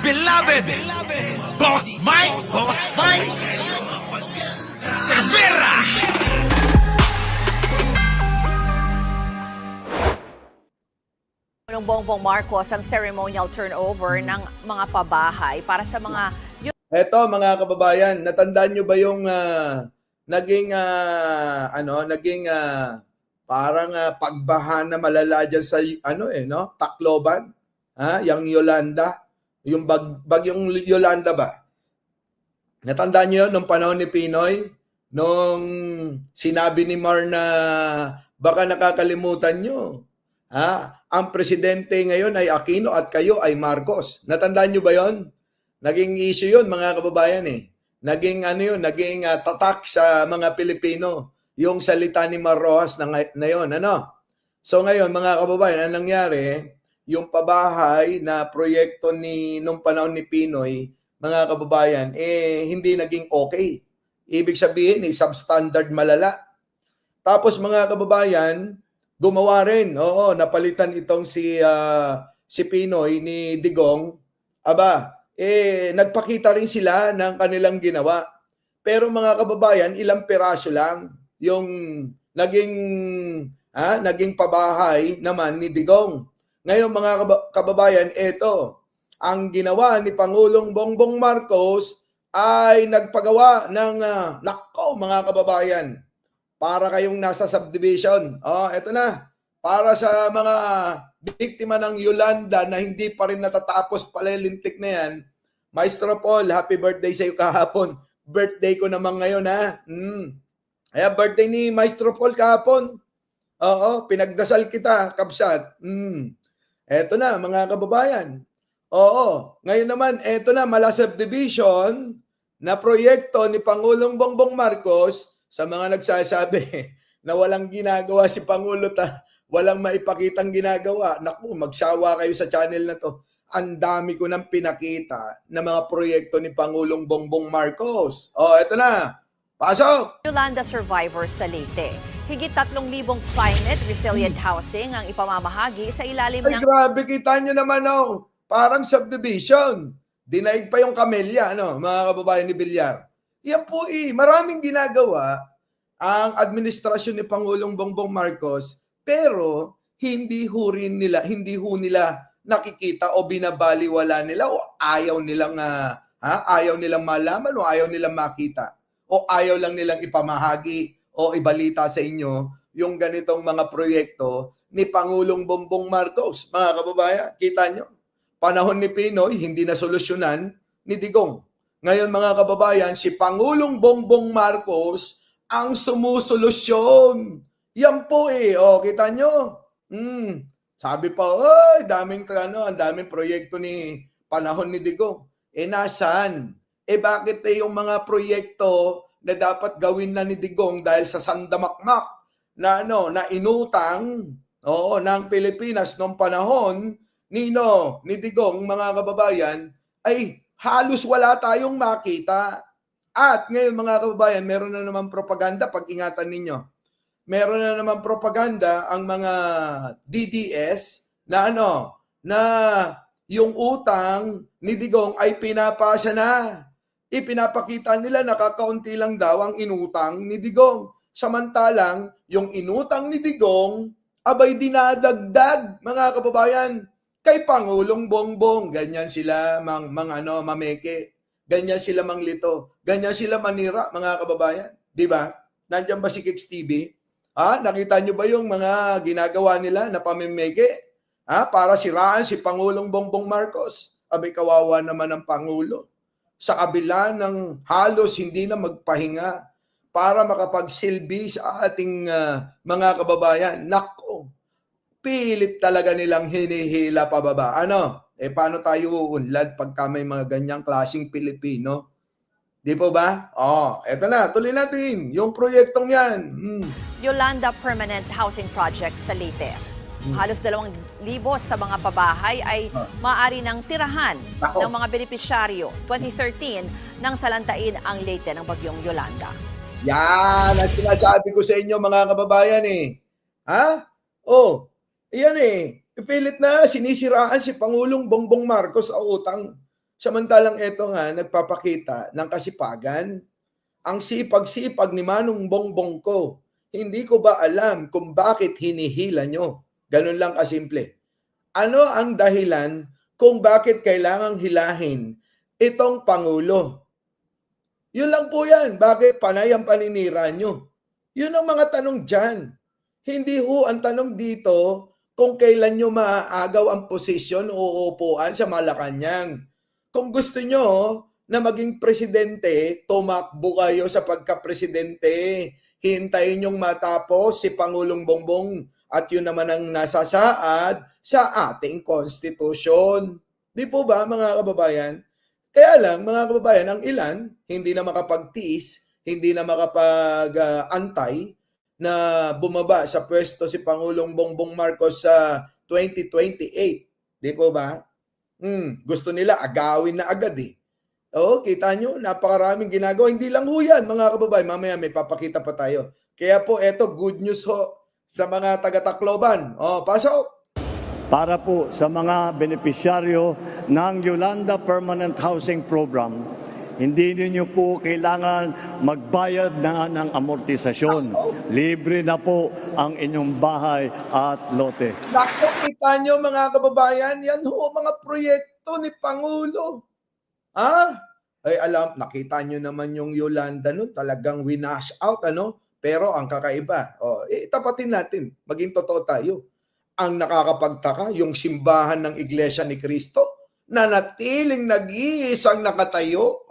beloved, Boss Mike, Cervera. Ng Bongbong Marcos ang ceremonial turnover ng mga pabahay para sa mga Eto mga kababayan, natandaan nyo ba yung parang pagbaha na malala dyan sa Tacloban? Yung Yolanda, yung bagyong Yolanda ba? Natandaan nyo yun nung panahon ni Pinoy? Nung sinabi ni Mar na baka nakakalimutan nyo. Ang presidente ngayon ay Aquino at kayo ay Marcos. Natandaan nyo ba yon? Naging issue yun mga kababayan eh. Naging tatak sa mga Pilipino yung salita ni Mar Rojas na yun. So ngayon mga kababayan, anong nangyari? Yung pabahay na proyekto nung panahon ni Pinoy, mga kababayan, hindi naging okay. Ibig sabihin, substandard malala. Tapos mga kababayan, gumawa rin. Oo, napalitan itong si Pinoy ni Digong. Nagpakita rin sila ng kanilang ginawa. Pero mga kababayan, ilang piraso lang yung naging pabahay naman ni Digong. Ngayon mga kababayan, ito, ang ginawa ni Pangulong Bongbong Marcos ay nagpagawa ng, mga kababayan, para kayong nasa subdivision. Ito na, para sa mga biktima ng Yolanda na hindi pa rin natatapos palilintik na yan, Maestro Paul, happy birthday sa iyo kahapon. Birthday ko naman ngayon Kaya birthday ni Maestro Paul kahapon. Oo, pinagdasal kita, kabsat. Eto na, mga kababayan. Oo, ngayon naman, eto na, mala subdivision na proyekto ni Pangulong Bongbong Marcos sa mga nagsasabi na walang ginagawa si Pangulo walang maipakitang ginagawa. Naku, magsawa kayo sa channel na to. Ang dami ko nang pinakita na mga proyekto ni Pangulong Bongbong Marcos. Eto na. Pasok! Yolanda survivors sa Leyte. Higit 3,000 climate resilient housing ang ipamamahagi sa ilalim Ay, ng grabe, kita nyo naman, parang subdivision. Dinaig pa yung Camellia, mga kababayan ni Villar. Yan po, maraming ginagawa ang administrasyon ni Pangulong Bongbong Marcos, pero hindi ho nila nakikita o binabaliwala nila o ayaw nilang malaman o ayaw nilang makita o ayaw lang nilang ipamahagi o ibalita sa inyo yung ganitong mga proyekto ni Pangulong Bongbong Marcos. Mga kababayan, kita nyo, panahon ni Pinoy, hindi na solusyonan ni Digong. Ngayon mga kababayan, si Pangulong Bongbong Marcos ang sumusolusyon. Yan po kita nyo. Sabi pa, ang daming proyekto ni panahon ni Digong. Nasaan? Bakit yung mga proyekto na dapat gawin na ni Digong dahil sa sandamakmak na inutang ng Pilipinas noong panahon ni Digong, mga kababayan, ay halos wala tayong makita. At ngayon mga kababayan, meron na naman propaganda, pag-ingatan ninyo. Meron na naman propaganda ang mga DDS na na yung utang ni Digong ay pinapasa na. Ipinapakita nila nakakaunti lang daw ang inutang ni Digong. Samantalang yung inutang ni Digong abay dinadagdag, mga kababayan, kay Pangulong Bongbong. Ganyan sila mameke. Ganyan sila manglito. Ganyan sila manira, mga kababayan. Di ba? Nandiyan ba si Kicks TV? Nakita nyo ba yung mga ginagawa nila na pamimeke? Para siraan si Pangulong Bongbong Marcos. Abay kawawa naman ang Pangulo. Sa kabila ng halos hindi na magpahinga para makapagsilbi sa ating mga kababayan. Nako, pilit talaga nilang hinihila pababa. Paano tayo uunlad pagka may mga ganyang klaseng Pilipino? Di po ba? Eto na, tuloy natin yung proyektong yan. Yolanda Permanent Housing Project sa Leyte. Halos 2,000 sa mga pabahay ay maaari ng tirahan ng mga benepisyaryo. 2013 nang salantain ang Leyte ng bagyong Yolanda. Yan ang sinasabi ko sa inyo mga kababayan Iyan Ipilit na sinisiraan si Pangulong Bongbong Marcos sa utang. Samantalang ito nga, nagpapakita ng kasipagan. Ang sipag-sipag ni Manong Bongbong ko. Hindi ko ba alam kung bakit hinihila nyo? Ganun lang kasimple. Ano ang dahilan kung bakit kailangang hilahin itong Pangulo? Yun lang po yan. Bakit panay ang paninira nyo? Yun ang mga tanong dyan. Hindi ho ang tanong dito kung kailan nyo maaagaw ang posisyon o upuan sa Malacanang. Kung gusto nyo na maging presidente, tumakbo kayo sa pagka-presidente. Hintayin nyong matapos si Pangulong Bongbong at yun naman ang nasasaad sa ating konstitusyon. Di po ba mga kababayan? Kaya lang mga kababayan, ang ilan hindi na makapagtiis, hindi na makapag-antay na bumaba sa pwesto si Pangulong Bongbong Marcos sa 2028. Di po ba? Gusto nila agawin na agad eh. Oo, kita nyo, napakaraming ginagawa. Hindi lang ho yan, mga kababayan. Mamaya may papakita pa tayo. Kaya po, eto, good news ho sa mga taga-Tacloban. Pasok! Para po sa mga benepisyaryo ng Yolanda Permanent Housing Program, hindi ninyo po kailangan magbayad na ng amortisasyon. Libre na po ang inyong bahay at lote. Naku, kita nyo mga kababayan, yan ho mga proyekto ni Pangulo. Ay alam, nakita nyo naman yung Yolanda no, talagang winash out pero ang kakaiba, tapatin natin, maging totoo tayo. Ang nakakapagtaka, yung simbahan ng Iglesia ni Cristo, na natiling nag-iisang nakatayo.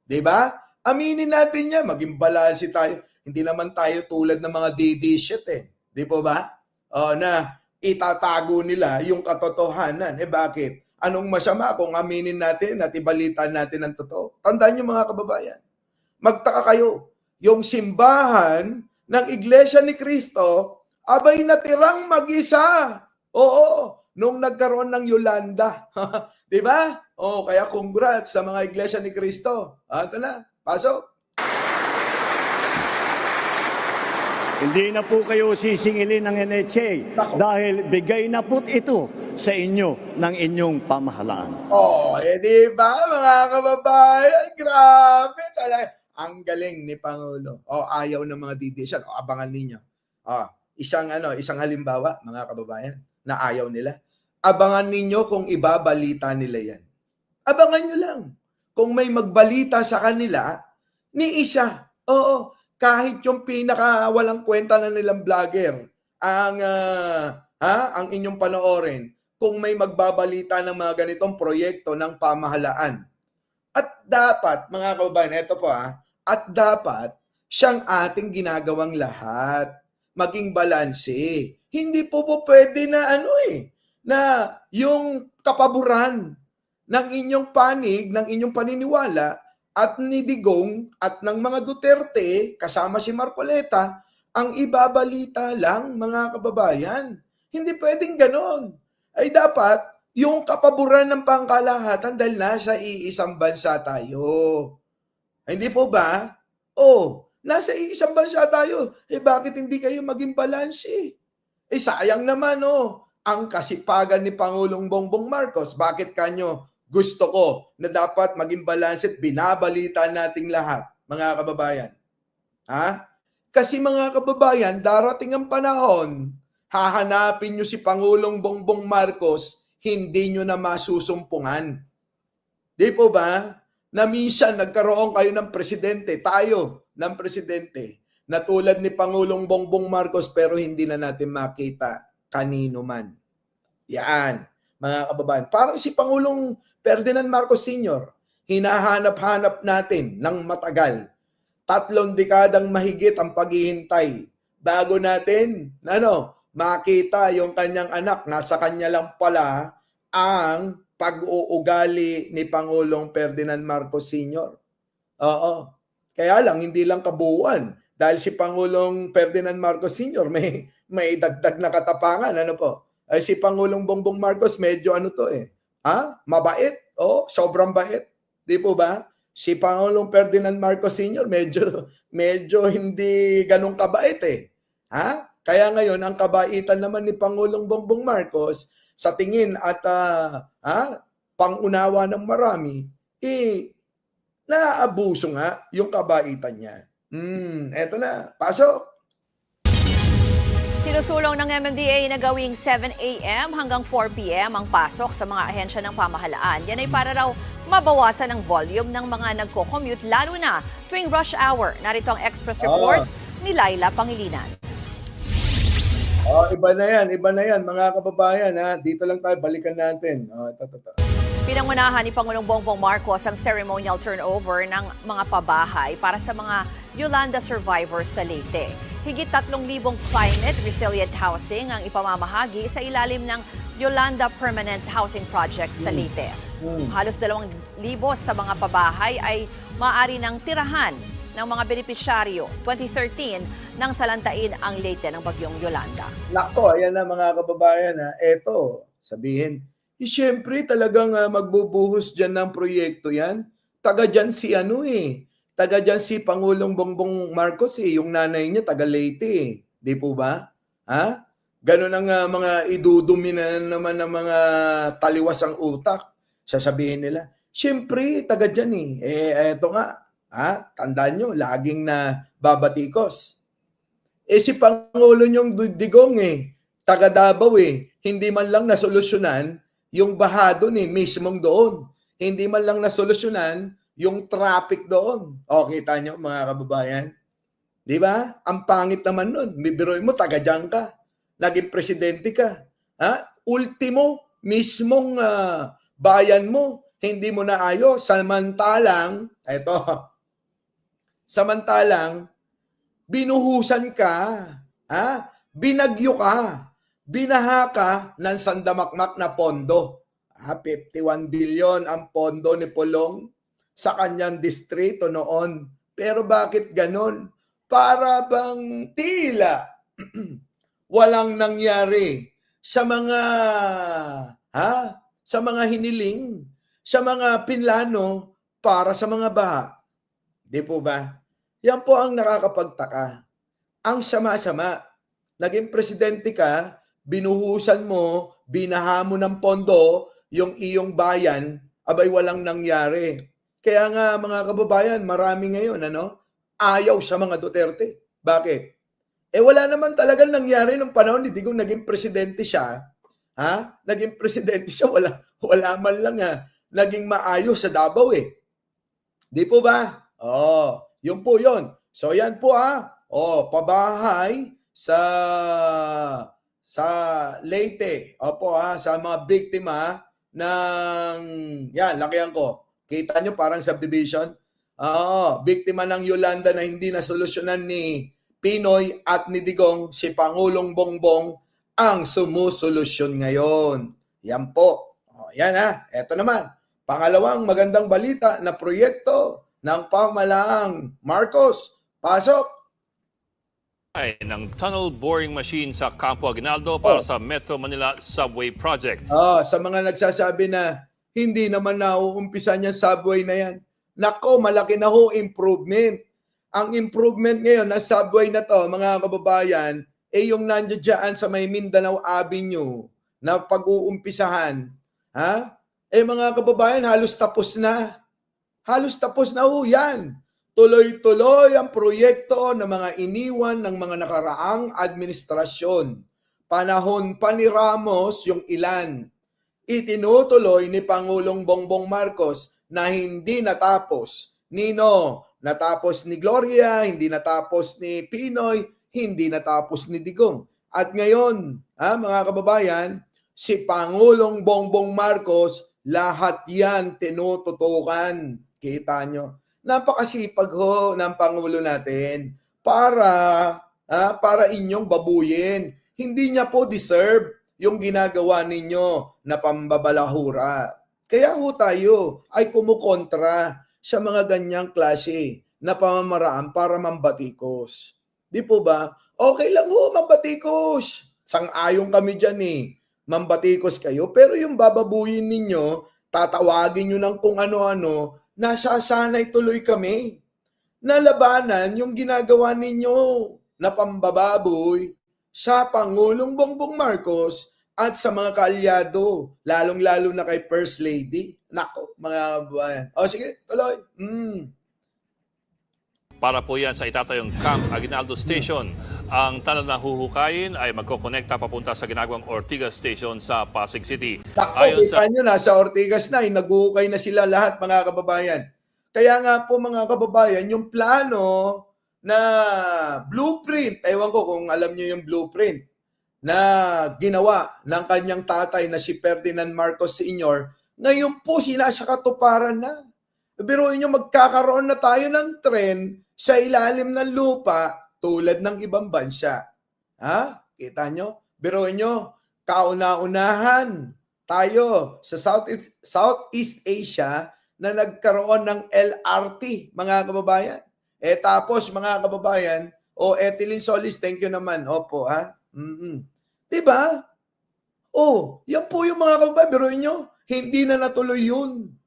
Di ba? Aminin natin yan, maging balanse tayo. Hindi naman tayo tulad ng mga DD-shit Di po ba? Na itatago nila yung katotohanan. Bakit? Anong masama kung aminin natin at ibalitan natin ang totoo? Tandaan nyo mga kababayan. Magtaka kayo, yung simbahan ng Iglesia ni Cristo, abay natirang mag-isa. Oo, nung nagkaroon ng Yolanda. Di ba? Kaya congrats sa mga Iglesia ni Cristo. Ito na, pasok. Hindi na po kayo sisingilin ng NHA dahil bigay na po ito sa inyo ng inyong pamahalaan. Di ba mga kababayan? Grabe talaga. Ang galing ni Pangulo. Ayaw ng mga DDS. Abangan ninyo. Isang halimbawa, mga kababayan, na ayaw nila. Abangan ninyo kung ibabalita nila yan. Abangan nyo lang. Kung may magbalita sa kanila, ni isa. Kahit yung pinaka-walang kwenta na nilang vlogger, ang inyong panoorin, kung may magbabalita ng mga ganitong proyekto ng pamahalaan. At dapat, mga kababayan, ito po at dapat siyang ating ginagawang lahat. Maging balanse. Hindi po pwede na na yung kapaboran ng inyong panig, ng inyong paniniwala at ni Digong at ng mga Duterte kasama si Marcoleta ang ibabalita lang mga kababayan. Hindi pwedeng ganon. Ay dapat yung kapaboran ng pangkalahatan dahil nasa iisang bansa tayo. Hindi po ba? Nasa iisang bansa tayo. Bakit hindi kayo maging balanse? Sayang naman, ang kasipagan ni Pangulong Bongbong Marcos. Bakit kanyo gusto ko na dapat maging balanse at binabalita nating lahat, mga kababayan? Kasi mga kababayan, darating ang panahon, hahanapin nyo si Pangulong Bongbong Marcos, hindi nyo na masusumpungan. Di po ba? Na minsan nagkaroon kayo ng presidente, tayo ng presidente, na tulad ni Pangulong Bongbong Marcos pero hindi na natin makita kanino man. Yan, mga kababayan. Parang si Pangulong Ferdinand Marcos Sr., hinahanap-hanap natin ng matagal. 3 dekadang mahigit ang paghihintay bago natin makita yung kanyang anak. Nasa kanya lang pala ang pag-uugali ni Pangulong Ferdinand Marcos Sr. Kaya lang, hindi lang kabuuan. Dahil si Pangulong Ferdinand Marcos Sr. may dagdag na katapangan. Ay si Pangulong Bongbong Marcos medyo mabait. Sobrang bait. Di po ba? Si Pangulong Ferdinand Marcos Sr. medyo hindi ganun kabait Kaya ngayon, ang kabaitan naman ni Pangulong Bongbong Marcos, sa tingin at pangunawa ng marami, naaabuso nga yung kabaitan niya. Eto na, pasok. Sinusulong ng MMDA na gawing 7 a.m. hanggang 4 p.m. ang pasok sa mga ahensya ng pamahalaan. Yan ay para raw mabawasan ang volume ng mga nagko-commute lalo na tuwing rush hour. Narito ang Express Report ni Laila Pangilinan. Iba na yan mga kababayan. Ha? Dito lang tayo, balikan natin. Ito. Pinangunahan ni Pangulong Bongbong Marcos ang ceremonial turnover ng mga pabahay para sa mga Yolanda survivors sa Leyte. Higit 3,000 climate resilient housing ang ipamamahagi sa ilalim ng Yolanda Permanent Housing Project sa Leyte. Halos 2,000 sa mga pabahay ay maaari ng tirahan ng mga benepisyaryo. 2013 nang salantain ang Leyte ng bagyong Yolanda. Nako, ayan na mga kababayan. Eto, sabihin, siyempre talagang magbubuhos dyan ng proyekto yan. Taga dyan si Taga dyan si Pangulong Bongbong Marcos yung nanay niya taga Leyte Di po ba? Ha? Ganun ang mga idudumi na naman ng mga taliwas ang utak. Sasabihin nila, siyempre taga dyan eto nga. Tandaan nyo, laging na babatikos. Si Pangulo nyong Digong taga Davao hindi man lang nasolusyonan yung baha doon mismong doon. Hindi man lang nasolusyonan yung traffic doon. Kita nyo mga kababayan? Di ba? Ang pangit naman nun. Bibiroin mo, taga dyan ka. Naging presidente ka. Ultimo, mismong bayan mo, hindi mo na ayos. Samantalang, binuhusan ka. Binagyo ka. Binaha ka ng sandamakmak na pondo. 51 billion ang pondo ni Pulong sa kanyang distrito noon. Pero bakit ganon? Para bang tila walang nangyari sa mga hiniling, sa mga pinlano para sa mga baha. Di po ba? Yan po ang nakakapagtaka. Ang sama-sama. Naging presidente ka, binuhusan mo, binaha mo ng pondo yung iyong bayan, abay walang nangyari. Kaya nga mga kababayan, marami ngayon ayaw sa mga Duterte. Bakit? Wala naman talagang nangyari nung panahon ni Digong naging presidente siya. Naging presidente siya, wala man lang naging maayos sa Davao Di po ba? Yun po yun. So yan po pabahay sa Leyte. Sa mga biktima ng lakihan ko. Kita nyo parang subdivision? Biktima ng Yolanda na hindi nasolusyonan ni Pinoy at ni Digong, si Pangulong Bongbong ang sumusolusyon ngayon. Yan po. Yan Eto naman. Pangalawang magandang balita na proyekto ng pamahalaang Marcos. Pasok! Ng tunnel boring machine sa Campo Aguinaldo para sa Metro Manila Subway Project. Sa mga nagsasabi na hindi naman nauumpisa niya subway na yan. Nako, malaki na improvement. Ang improvement ngayon na subway na to, mga kababayan, yung nandiyan sa may Mindanao Avenue na pag-uumpisahan. Mga kababayan, halos tapos na. Halos tapos na yan. Tuloy-tuloy ang proyekto ng mga iniwan ng mga nakaraang administrasyon. Panahon pa ni Ramos yung ilan. Itinutuloy ni Pangulong Bongbong Marcos na hindi natapos. Natapos ni Gloria, hindi natapos ni Pinoy, hindi natapos ni Digong. At ngayon, mga kababayan, si Pangulong Bongbong Marcos, lahat yan tinututukan. Kita nyo. Napakasipag ng Pangulo natin para inyong babuyin. Hindi niya po deserve yung ginagawa ninyo na pambabalahura. Kaya tayo ay kumukontra sa mga ganyang klase na pamamaraan para mambatikos. Di po ba? Okay lang mambatikos. Sang-ayon kami dyan Mambatikos kayo. Pero yung bababuyin ninyo, tatawagin nyo ng kung ano-ano, nasasanay tuloy kami. Nalabanan yung ginagawa ninyo na pambababoy sa Pangulong Bongbong Marcos at sa mga kaalyado, lalong-lalo na kay First Lady. Nako, mga kababayan. O sige, tuloy. Para po yan sa itatayong Camp Aguinaldo Station. Ang tunnel na huhukayin ay magkokonekta papunta sa ginagawang Ortigas Station sa Pasig City. Nako, kita nyo, nasa Ortigas na, naghuhukay na sila lahat, mga kababayan. Kaya nga po, mga kababayan, yung plano na blueprint, ewan ko kung alam nyo yung blueprint, na ginawa ng kanyang tatay na si Ferdinand Marcos Sr., ngayon po sinasakatuparan na. Biruin nyo, magkakaroon na tayo ng tren sa ilalim ng lupa tulad ng ibang bansa. Ha? Kita nyo? Biruin nyo, kauna-unahan tayo sa Southeast Asia na nagkaroon ng LRT, mga kababayan. Tapos, mga kababayan, Ethylene Solis, thank you naman. Opo, ha? Diba? Yan po yung mga kababayan. Biruin nyo, hindi na natuloy yun.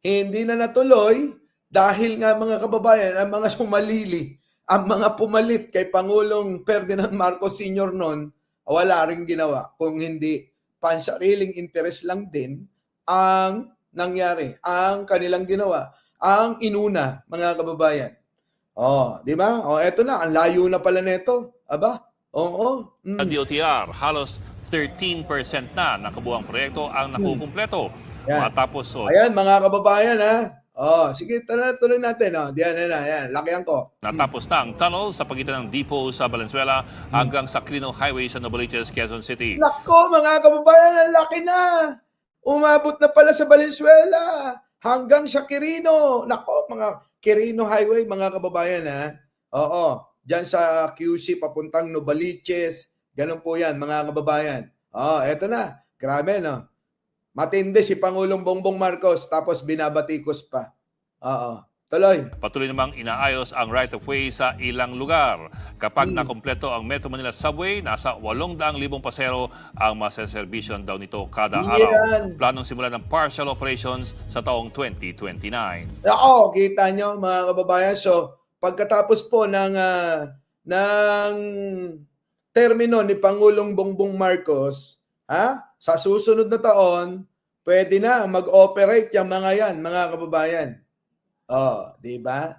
Hindi na natuloy dahil nga, mga kababayan, ang mga sumalili, ang mga pumalit kay Pangulong Ferdinand Marcos Sr. noon, wala rin ginawa. Kung hindi, pansariling interest lang din ang nangyari, ang kanilang ginawa, ang inuna, mga kababayan. Di ba? Eto na, ang layo na pala nito. Aba? Oo. Sa DOTR, halos 13% na nakabuang proyekto ang nakukumpleto. Yan. Matapos, Ayan, mga kababayan, ha? Sige, tuloy natin. Yan, lakihan ko. natapos na ang tunnel sa pagitan ng depot sa Valenzuela hanggang sa Quirino Highway sa Novaliches, Quezon City. Nako, mga kababayan, ang laki na. Umabot na pala sa Valenzuela hanggang sa Quirino. Nako, mga Quirino Highway, mga kababayan, ha? Diyan sa QC papuntang Novaliches. Ganun po yan, mga kababayan. Eto na. Grabe, no? Matindi si Pangulong Bongbong Marcos tapos binabatikos pa. Tuloy. Patuloy namang inaayos ang right-of-way sa ilang lugar. Kapag nakumpleto ang Metro Manila Subway, nasa 800,000 pasero ang maseservisyon daw nito kada araw. Planong simulan ng partial operations sa taong 2029. Kita nyo, mga kababayan. So, pagkatapos po ng termino ni Pangulong Bongbong Marcos, sa susunod na taon, pwede na mag-operate yung mga yan, mga kababayan. Di ba?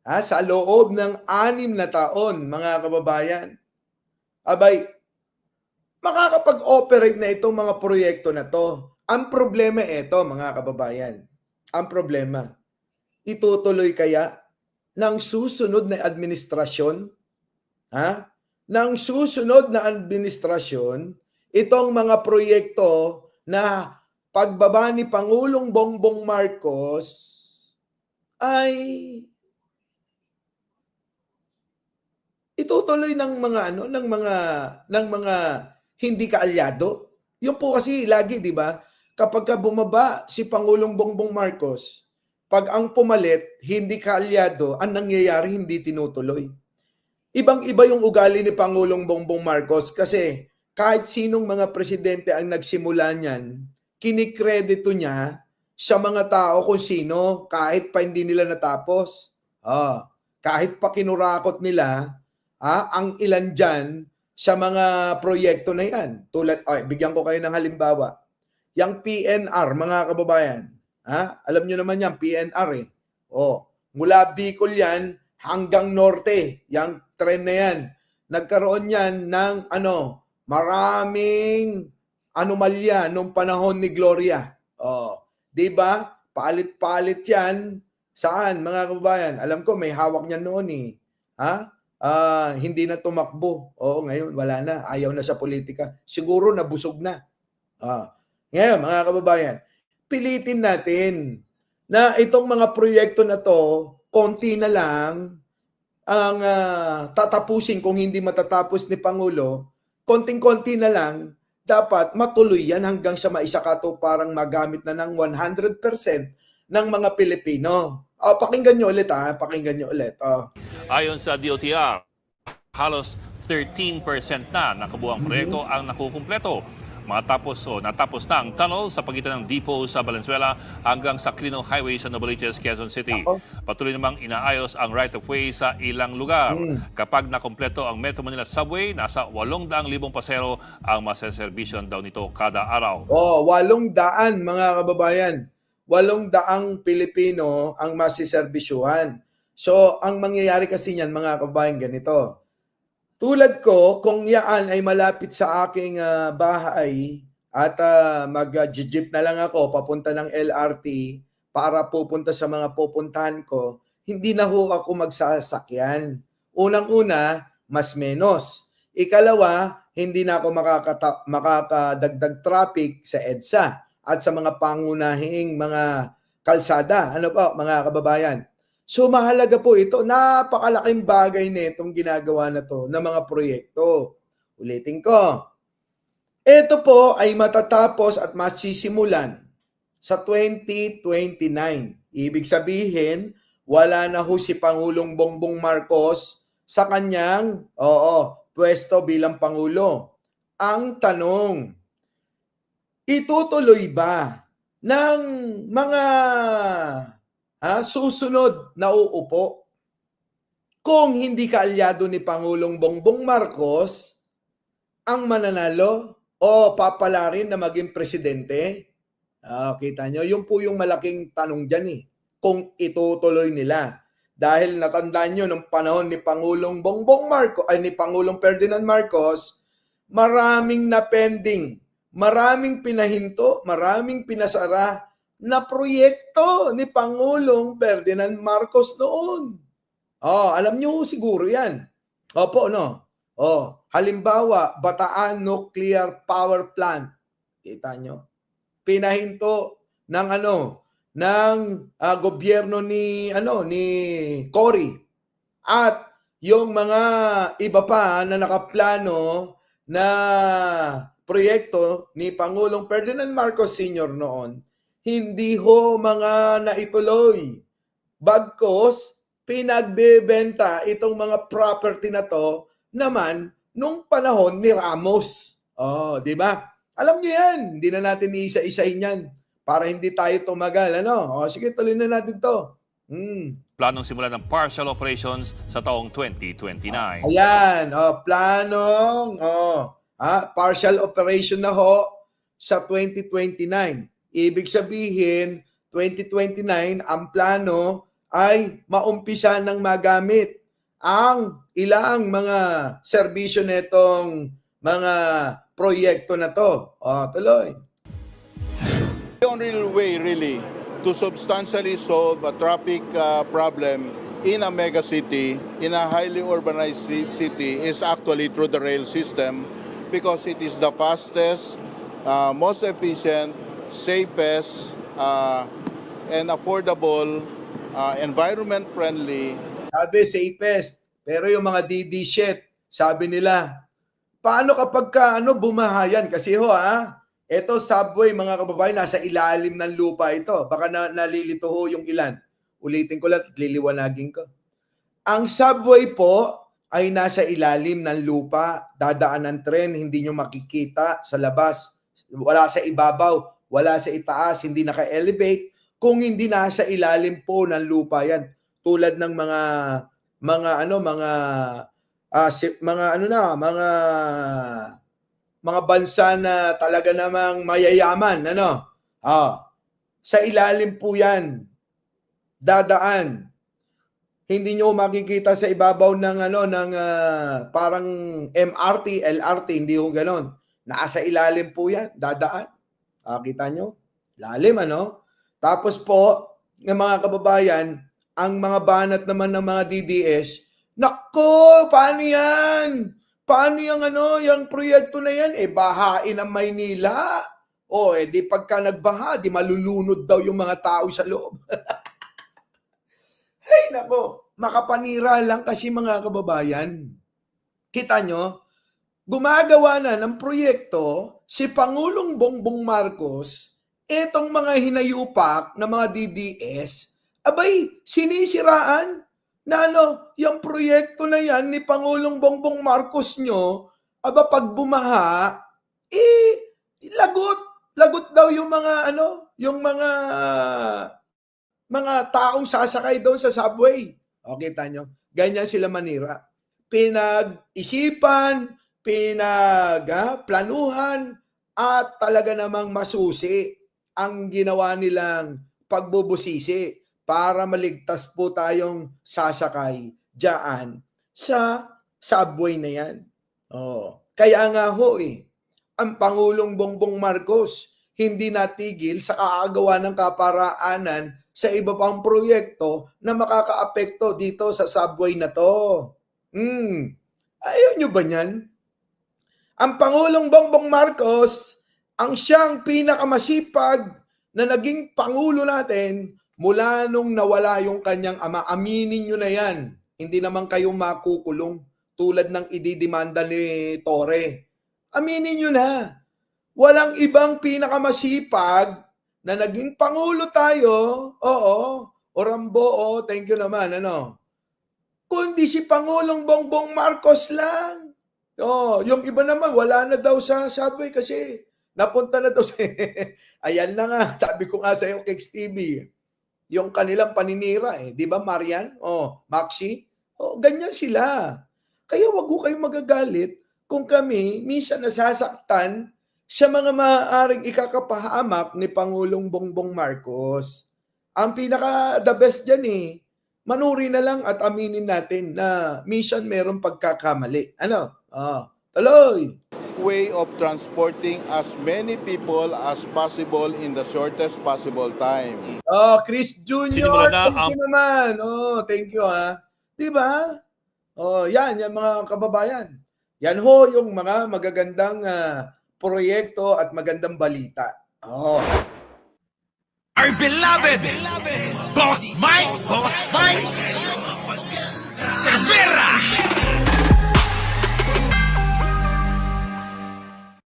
Sa loob ng 6 na taon, mga kababayan. Abay, makakapag-operate na itong mga proyekto na to. Ang problema ito, mga kababayan. Ang problema, itutuloy kaya ng susunod na administrasyon? Ng susunod na administrasyon, itong mga proyekto na pagbaba ni Pangulong Bongbong Marcos ay itutuloy ng mga hindi kaalyado. Yun po kasi lagi, di ba? Kapag bumaba si Pangulong Bongbong Marcos, pag ang pumalit, hindi kaalyado, ang nangyayari hindi tinutuloy. Ibang-iba yung ugali ni Pangulong Bongbong Marcos kasi kahit sinong mga presidente ang nagsimula niyan, kinikredito niya sa mga tao kung sino, kahit pa hindi nila natapos. Kahit pa kinurakot nila, ang ilan dyan sa mga proyekto na yan. Tulad, bigyan ko kayo ng halimbawa. Yang PNR, mga kababayan. Alam nyo naman yan, PNR eh. Mula Bicol yan hanggang Norte. Yang tren na yan. Nagkaroon yan ng maraming anomalya nung panahon ni Gloria. Di ba? Palit-palit yan. Saan, mga kababayan? Alam ko, may hawak niyan noon eh. Hindi na tumakbo. Ngayon, wala na. Ayaw na sa politika. Siguro nabusog na. Ngayon, mga kababayan, pilitin natin na itong mga proyekto na to, konti na lang ang tatapusin kung hindi matatapos ni Pangulo. Konting-konti na lang, dapat matuloy yan hanggang sa maisakatuparang magamit na ng 100% ng mga Pilipino. Pakinggan nyo ulit, pakinggan nyo ulit. Ayon sa DOTR, halos 13% na nakabuang proyekto ang nakukumpleto. natapos na ang tunnel sa pagitan ng depot sa Valenzuela hanggang sa Clino Highway sa Novaliches, Quezon City. Patuloy namang inaayos ang right-of-way sa ilang lugar. Kapag nakumpleto ang Metro Manila Subway, nasa 800,000 pasero ang maseserbisyon daw nito kada araw. 800 mga kababayan. 800 Pilipino ang masiserbisyuhan. So, ang mangyayari kasi niyan mga kababayan ganito. Tulad ko, kung yaan ay malapit sa aking bahay at mag-jeep na lang ako papunta ng LRT para pupunta sa mga pupuntahan ko, hindi na ho ako magsasakyan. Unang-una, mas menos. Ikalawa, hindi na ako makakadagdag traffic sa EDSA at sa mga pangunahing mga kalsada. Ano po, mga kababayan? So mahalaga po ito. Napakalaking bagay na itong ginagawa na to ng mga proyekto. Ulitin ko. Ito po ay matatapos at masisimulan sa 2029. Ibig sabihin, wala na ho si Pangulong Bongbong Marcos sa kanyang pwesto bilang Pangulo. Ang tanong, itutuloy ba ng mga susunod na uupo kung hindi kaalyado ni Pangulong Bongbong Marcos ang mananalo o papalarin na maging presidente? Kita nyo, yun po yung malaking tanong dyan kung itutuloy nila. Dahil natandaan nyo, nung panahon ni Pangulong ni Pangulong Ferdinand Marcos, maraming na-pending, maraming pinahinto, maraming pinasara na proyekto ni Pangulong Ferdinand Marcos noon. Alam nyo siguro yan. Opo, no? Halimbawa, Bataan Nuclear Power Plant. Kita nyo? Pinahinto ng gobyerno ni Cory. At yung mga iba pa na nakaplano na proyekto ni Pangulong Ferdinand Marcos Sr. noon, hindi ho mga naituloy. Bagkos, pinagbebenta itong mga property na to naman nung panahon ni Ramos. Di ba? Alam niyo yan. Hindi na natin iisa-isahin yan para hindi tayo tumagal. Sige, tuloy na natin to. Planong simulan ng partial operations sa taong 2029. Ayan. Partial operation na ho sa 2029. Ibig sabihin, 2029, ang plano ay maumpisa ng magamit ang ilang mga serbisyo netong mga proyekto na to. Tuloy. The only way really to substantially solve a traffic problem in a mega city, in a highly urbanized city, is actually through the rail system because it is the fastest, most efficient, safest, and affordable, environment-friendly. Sabi, safest. Pero yung mga DD shit, sabi nila, paano kapag bumahayan? Kasi ito subway, mga kababayan, nasa ilalim ng lupa ito. Baka nalilito ho yung ilan. Ulitin ko lang, liliwanagin ko. Ang subway po ay nasa ilalim ng lupa. Dadaan ng tren, hindi nyo makikita sa labas. Wala sa ibabaw. Wala sa itaas, hindi naka-elevate, kung hindi nasa ilalim po ng lupa yan. Tulad ng mga bansa na talaga namang mayayaman, sa ilalim po yan. Dadaan. Hindi nyo makikita sa ibabaw ng parang MRT, LRT, hindi ho ganon. Nasa ilalim po yan, dadaan. Kita nyo? Lalim, Tapos po, ng mga kababayan, ang mga banat naman ng mga DDS, nako, paano yan? Paano yung proyekto na yan? Bahain ang Maynila. Di pagka nagbaha, di malulunod daw yung mga tao sa loob. Hey, nako, makapanira lang kasi mga kababayan. Kita nyo? Gumagawa na ng proyekto si Pangulong Bongbong Marcos, etong mga hinayupak na mga DDS, abay, sinisiraan na yung proyekto na yan ni Pangulong Bongbong Marcos nyo, pag bumaha, Lagot daw yung mga yung mga taong sasakay doon sa subway. O, kita nyo? Ganyan sila manira. Pinag-isipan, planuhan, at talaga namang masusi ang ginawa nilang pagbubusisi para maligtas po tayong sasakay diyan sa subway na yan. Oh, kaya nga ho ang Pangulong Bongbong Marcos hindi natigil sa kaagawa ng kaparaanan sa iba pang proyekto na makakaapekto dito sa subway na to. Ayaw nyo ba yan? Ang Pangulong Bongbong Marcos ang siyang pinakamasipag na naging Pangulo natin mula nung nawala yung kanyang ama. Aminin nyo na yan. Hindi naman kayo makukulong tulad ng ididimanda ni Torre. Aminin nyo na. Walang ibang pinakamasipag na naging Pangulo tayo. Oo. O Rambo, thank you naman. Kundi si Pangulong Bongbong Marcos lang. Yung iba naman, wala na daw sa subway kasi napunta na daw sa... Ayan na nga, sabi ko nga sa iyo, Kex TV. Yung kanilang paninira Di ba, Marian? Maxi? Ganyan sila. Kaya wag ko kayong magagalit kung kami minsan nasasaktan sa mga maaaring ikakapahamak ni Pangulong Bongbong Marcos. Ang pinaka the best dyan manuri na lang at aminin natin na minsan merong pagkakamali. Tuloy! Way of transporting as many people as possible in the shortest possible time. Chris Jr. Sinimula na Thank you naman. Thank you Di ba? Yan mga kababayan. Yan ho yung mga magagandang proyekto at magandang balita. Our beloved Boss Mike Cervera.